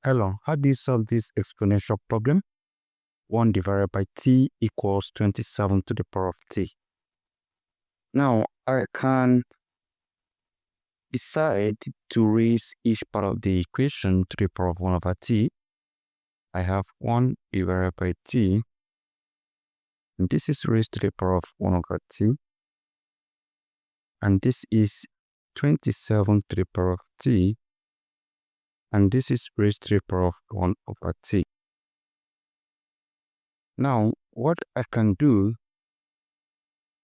Hello, how do you solve this exponential problem? 1 divided by t equals 27 to the power of t. Now, I can decide to raise each part of the equation to the power of 1 over t. I have 1 divided by t, and this is raised to the power of 1 over t. And this is 27 to the power of t, and this is raised to the power of 1 over t. Now, what I can do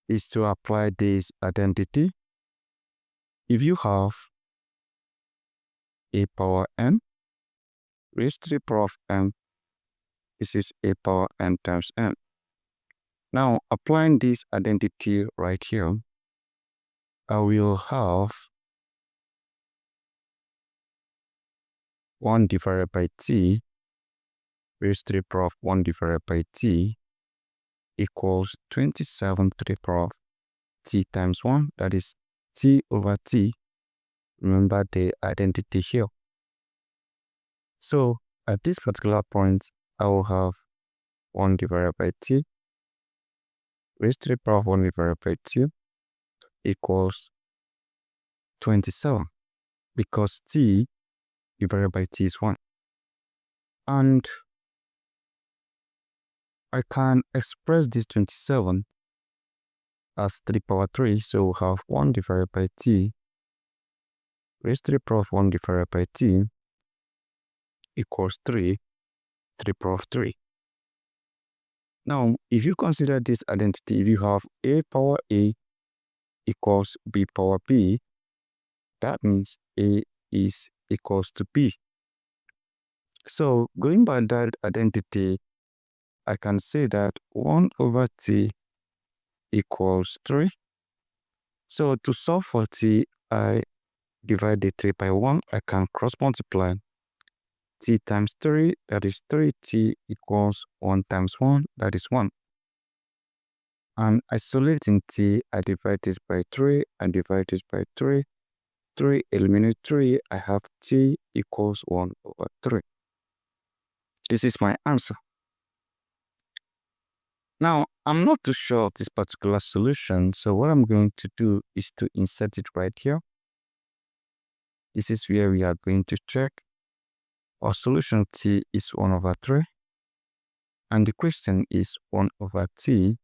is to apply this identity. If you have a power n raised to the power of n, this is a power n times n. Now, applying this identity right here, I will have 1 divided by t raised to the power of 1 divided by t equals 27 to the power of t times 1, that is t over t. Remember the identity here. So at this particular point, I will have 1 divided by t raised to the power of 1 divided by t equals 27, because t divided by t is 1. And I can express this 27 as 3 power 3, so we'll have 1 divided by t raised to the power of 1 divided by t equals 3 to the power of 3. Now, if you consider this identity, if you have a power a equals b power b, that means a is equals to b. So going by that identity, I can say that 1 over t equals 3. So to solve for t, I divide the 3 by 1. I can cross multiply. T times 3, that is 3t equals 1 times 1, that is 1. And isolating t, I divide this by 3, I divide this by 3. 3 eliminate 3, I have t equals 1 over 3. This is my answer. Now, I'm not too sure of this particular solution, so what I'm going to do is to insert it right here. This is where we are going to check. Our solution t is 1 over 3, and the question is 1 over t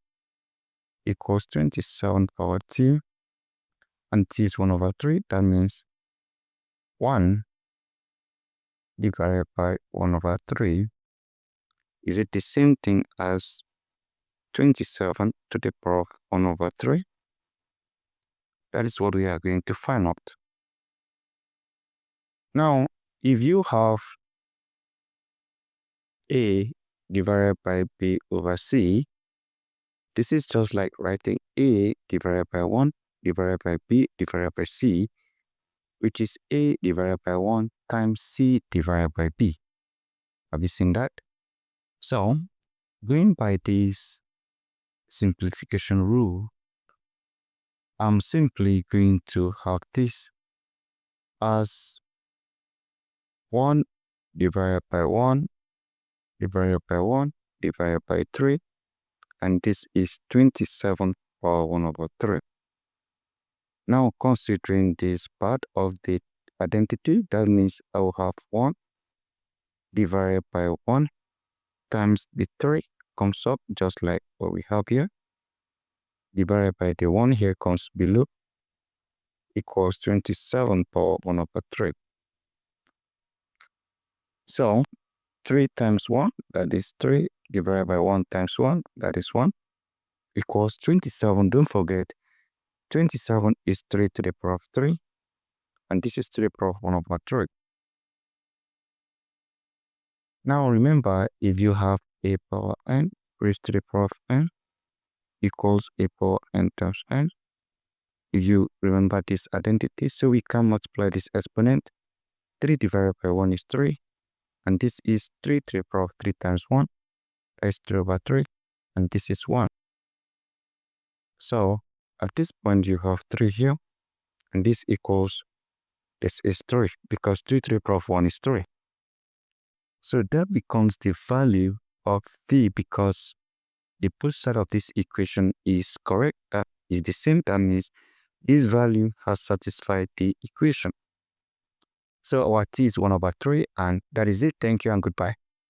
equals 27 power t, and t is 1 over 3, that means 1 divided by 1 over 3. Is it the same thing as 27 to the power of 1 over 3? That is what we are going to find out. Now, if you have a divided by b over c, this is just like writing a divided by 1 divided by b divided by c, which is a divided by 1 times c divided by b. Have you seen that? So, going by this simplification rule, I'm simply going to have this as 1 divided by 1 divided by 1 divided by 3, and this is 27 power 1 over 3. Now, considering this part of the identity, that means I will have 1 divided by 1 times the 3 comes up just like what we have here, divided by the 1 here comes below, equals 27 power 1 over 3. So 3 times 1, that is 3, divided by 1 times 1, that is 1, equals 27. Don't forget, 27 is 3 to the power of 3, and this is to the power of 1 over 3. Now remember, if you have a power n raised to the power of n equals a power n times n, if you remember this identity, so we can multiply this exponent. 3 divided by 1 is 3, and this is 3 to the power of 3 times 1, that is 3 over 3, and this is 1. So at this point you have 3 here, and this equals, this is 3, because 3 to the power of 1 is 3. So that becomes the value of v because the both side of this equation is correct, is the same. That means this value has satisfied the equation. So our t is 1/3, and that is it. Thank you and goodbye.